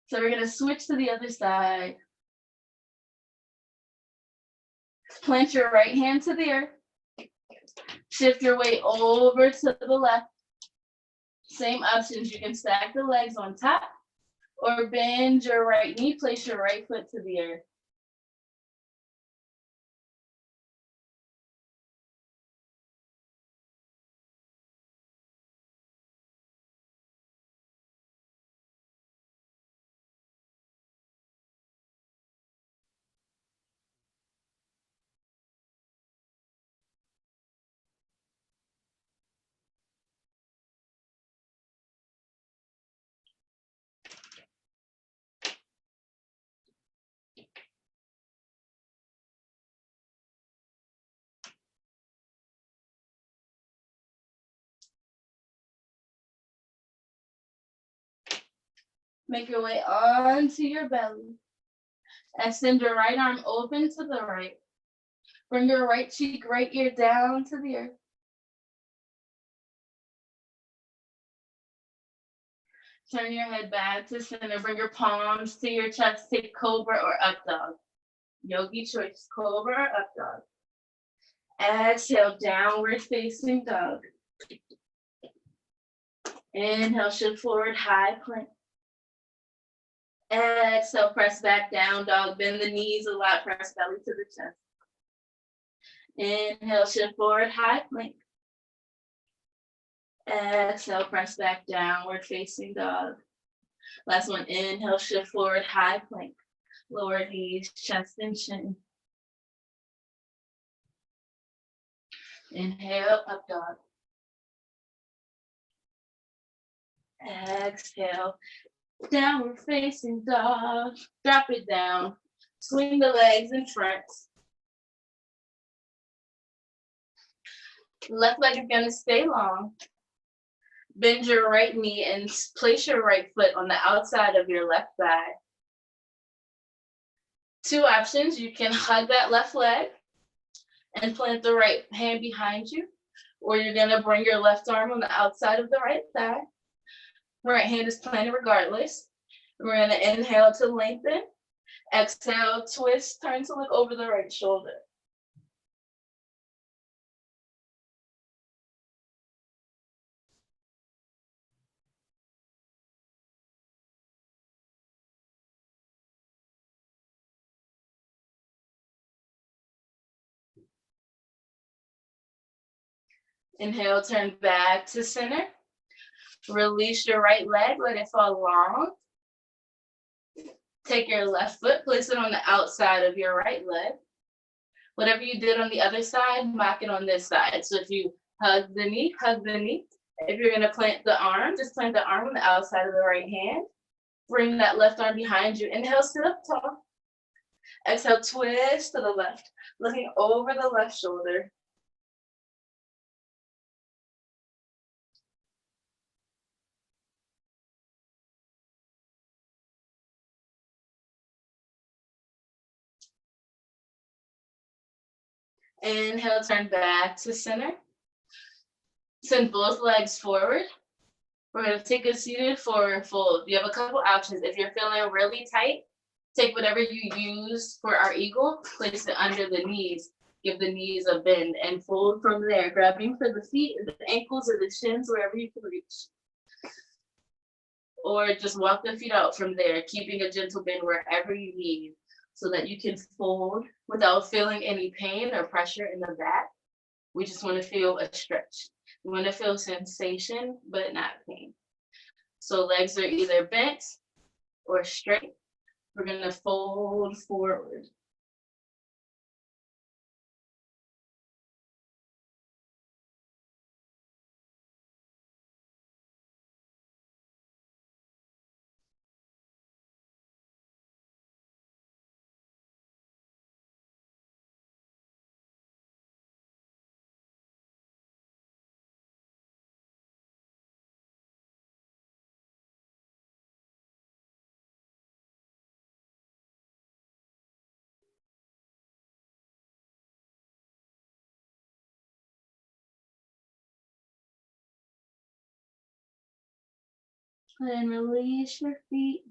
So we're gonna switch to the other side. Plant your right hand to the earth. Shift your weight over to the left. Same options, you can stack the legs on top or bend your right knee, place your right foot to the earth. Make your way onto your belly. Extend your right arm open to the right. Bring your right cheek, right ear down to the earth. Turn your head back to center. Bring your palms to your chest. Take cobra or up dog. Yogi choice, cobra or up dog. Exhale, downward facing dog. Inhale, shift forward, high plank. Exhale, press back down, dog. Bend the knees a lot, press belly to the chest. Inhale, shift forward, high plank. Exhale, press back, downward facing dog. Last one, inhale, shift forward, high plank. Lower knees, chest and chin. Inhale, up dog. Exhale, downward facing dog. Drop it down. Swing the legs in front. Left leg is gonna stay long. Bend your right knee and place your right foot on the outside of your left thigh. Two options, you can hug that left leg and plant the right hand behind you, or you're gonna bring your left arm on the outside of the right thigh. Right hand is planted regardless. We're gonna inhale to lengthen. Exhale, twist, turn to look over the right shoulder. Inhale, turn back to center. Release your right leg, let it fall long. Take your left foot, place it on the outside of your right leg. Whatever you did on the other side, mock it on this side. So if you hug the knee, hug the knee. If you're gonna plant the arm, just plant the arm on the outside of the right hand. Bring that left arm behind you. Inhale, sit up tall. Exhale, twist to the left, looking over the left shoulder. Inhale, turn back to center. Send both legs forward. We're going to take a seated forward fold. You have a couple options. If you're feeling really tight, take whatever you use for our eagle, place it under the knees. Give the knees a bend and fold from there, grabbing for the feet, the ankles, or the shins, wherever you can reach. Or just walk the feet out from there, keeping a gentle bend wherever you need so that you can fold without feeling any pain or pressure in the back. We just want to feel a stretch. We want to feel sensation, but not pain. So legs are either bent or straight. We're going to fold forward. And release your feet.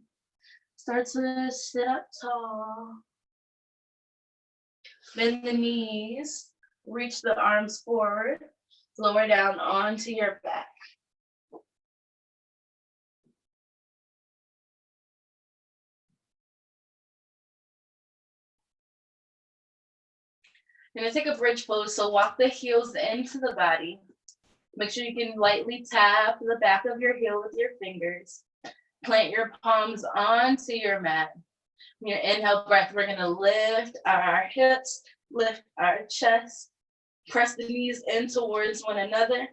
Start to sit up tall. Bend the knees. Reach the arms forward. Lower down onto your back. You're gonna take a bridge pose, so walk the heels into the body. Make sure you can lightly tap the back of your heel with your fingers. Plant your palms onto your mat. Your inhale breath, we're gonna lift our hips, lift our chest, press the knees in towards one another.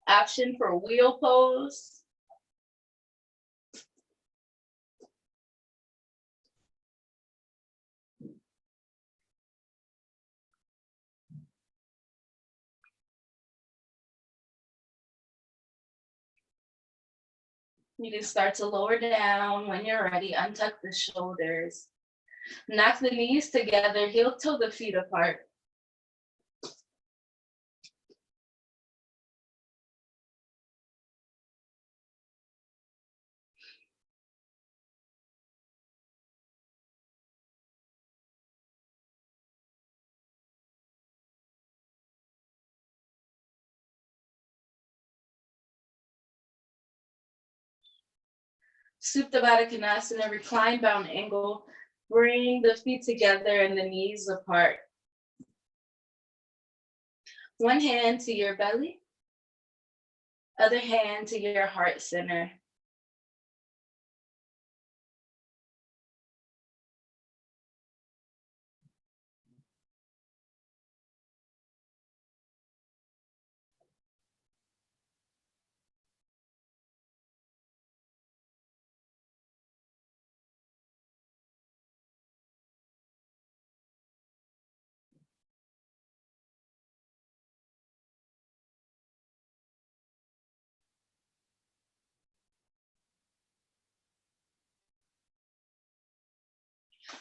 Option for wheel pose. You can start to lower down. When you're ready, untuck the shoulders. Knock the knees together, heel toe the feet apart. Supta Baddha Konasana, recline bound angle. Bring the feet together and the knees apart. One hand to your belly, other hand to your heart center.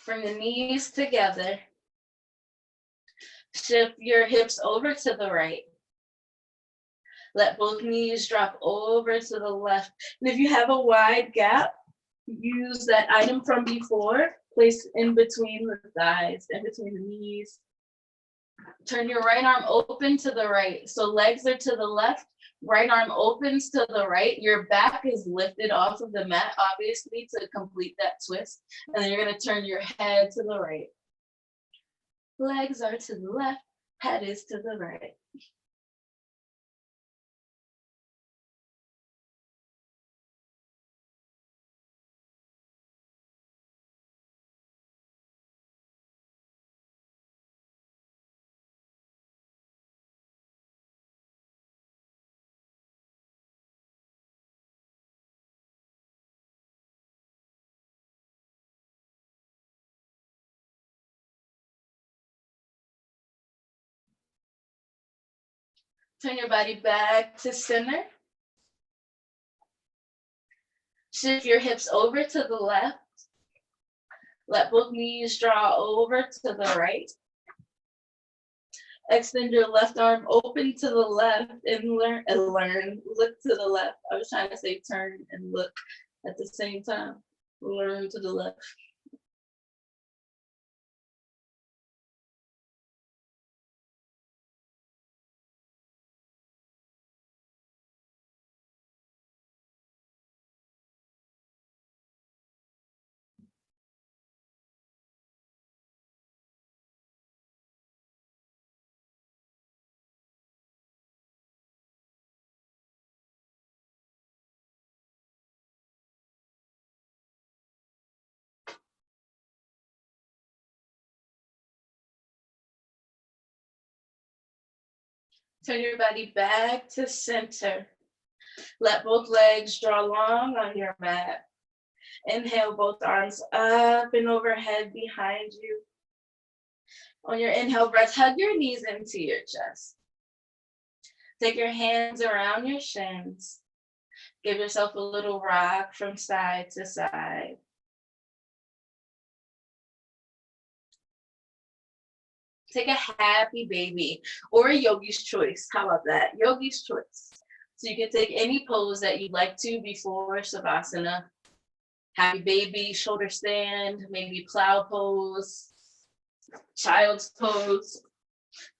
Bring the knees together. Shift your hips over to the right. Let both knees drop over to the left. And if you have a wide gap, use that item from before, place in between the thighs, in between the knees. Turn your right arm open to the right. So legs are to the left, right arm opens to the right. Your back is lifted off of the mat, obviously, to complete that twist. And then you're gonna turn your head to the right. Legs are to the left, head is to the right. Turn your body back to center. Shift your hips over to the left. Let both knees draw over to the right. Extend your left arm open to the left and learn. Look to the left. I was trying to say turn and look at the same time. Learn to the left. Turn your body back to center. Let both legs draw long on your mat. Inhale, both arms up and overhead behind you. On your inhale breath, hug your knees into your chest. Take your hands around your shins. Give yourself a little rock from side to side. Take a happy baby or a yogi's choice. How about that? Yogi's choice. So you can take any pose that you'd like to before Savasana. Happy baby, shoulder stand, maybe plow pose, child's pose.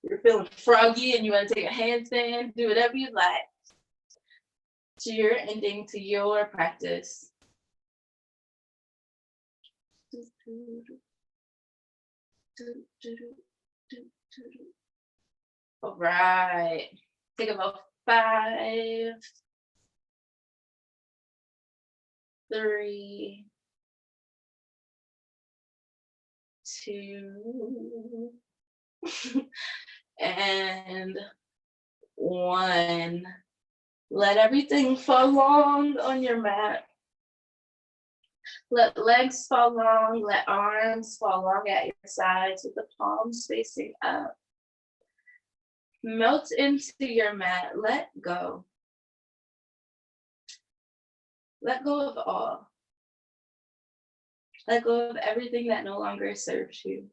You're feeling froggy and you want to take a handstand, do whatever you like. To your ending, to your practice. All right. Take about 5, 3, 2, and 1. Let everything fall long on your mat. Let legs fall long, let arms fall long at your sides with the palms facing up. Melt into your mat, let go. Let go of all. Let go of everything that no longer serves you.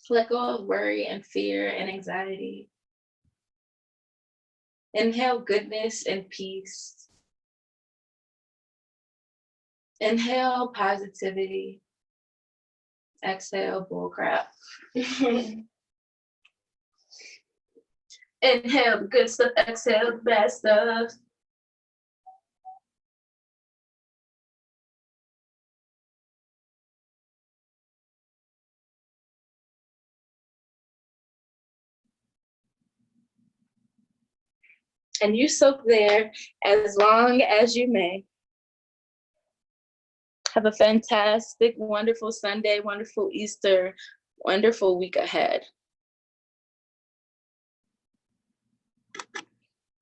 Let go of worry and fear and anxiety. Inhale goodness and peace. Inhale positivity. Exhale bullcrap. Inhale the good stuff, exhale the bad stuff. And you soak there as long as you may. Have a fantastic, wonderful Sunday, wonderful Easter, wonderful week ahead.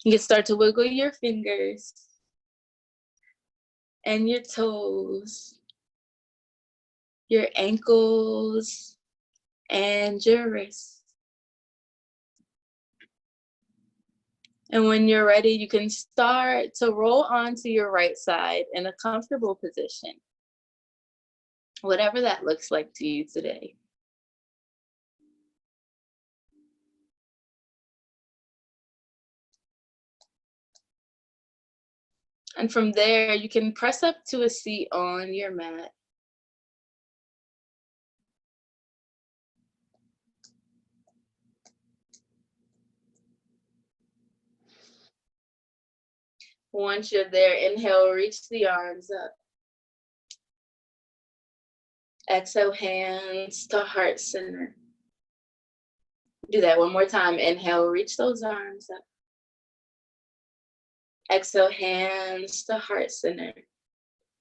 You can start to wiggle your fingers and your toes, your ankles, and your wrists. And when you're ready, you can start to roll onto your right side in a comfortable position, whatever that looks like to you today. And from there, you can press up to a seat on your mat. Once you're there, inhale, reach the arms up. Exhale, hands to heart center. Do that one more time. Inhale, reach those arms up. Exhale, hands to heart center.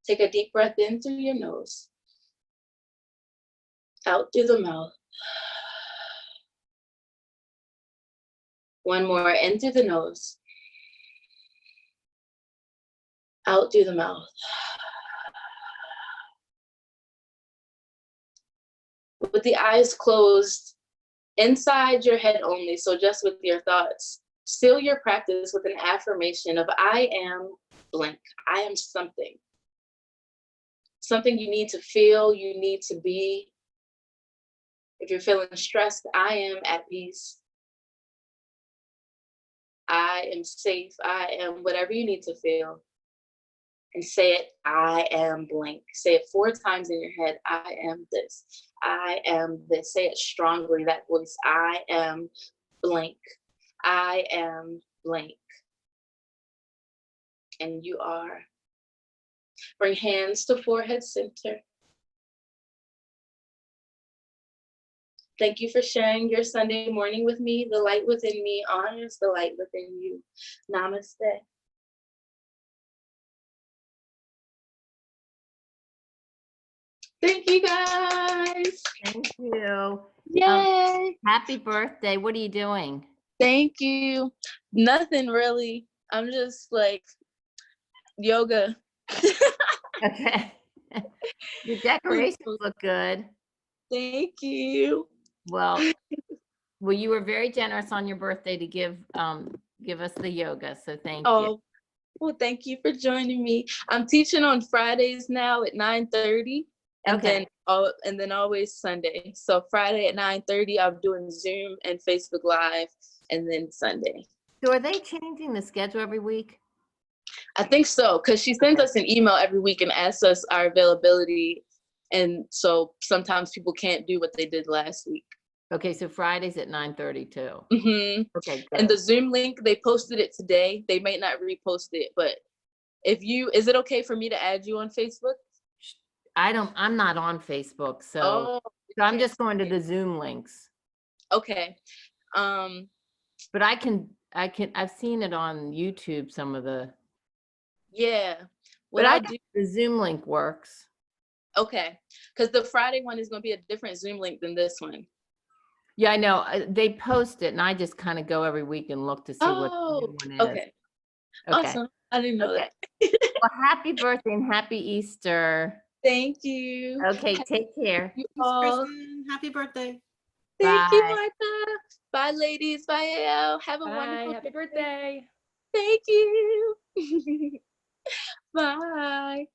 Take a deep breath in through your nose. Out through the mouth. One more, in through the nose. Out through the mouth. With the eyes closed, inside your head only, so just with your thoughts, seal your practice with an affirmation of I am blank. I am something. something you need to feel, you need to be. If you're feeling stressed, I am at peace. I am safe. I am whatever you need to feel. And say it, I am blank. Say it 4 times in your head. I am this. I am this. Say it strongly, that voice. I am blank. I am blank. And you are. Bring hands to forehead center. Thank you for sharing your Sunday morning with me. The light within me honors the light within you. Namaste. Thank you, guys. Thank you. Yay. Happy birthday. What are you doing? Thank you. Nothing really. I'm just like yoga. Okay. Your decorations look good. Thank you. Well, you were very generous on your birthday to give us the yoga. So thank you. Oh, well, thank you for joining me. I'm teaching on Fridays now at 9:30. And Okay. then always Sunday. So Friday at 9:30, I'm doing Zoom and Facebook Live, and then Sunday. So are they changing the schedule every week? I think so, because she sends us an email every week and asks us our availability. And so sometimes people can't do what they did last week. Okay, so Fridays at 9:30 too. Mm-hmm. Okay, good. And the Zoom link, they posted it today. They might not repost it, but is it okay for me to add you on Facebook? I'm not on Facebook, so I'm just going to the Zoom links. Okay. But I've seen it on YouTube, some of the. Yeah. But I do. The Zoom link works. Okay. Because the Friday one is going to be a different Zoom link than this one. Yeah, I know. They post it, and I just kind of go every week and look to see what the new one is. Okay. Awesome. I didn't know that. Well, happy birthday and happy Easter. Thank you. Okay, take care. You all. Kristen, happy birthday. Thank you, Bye. Martha. Bye, ladies. Bye, AL. Have a Bye. wonderful Happy birthday. Thank you. Bye.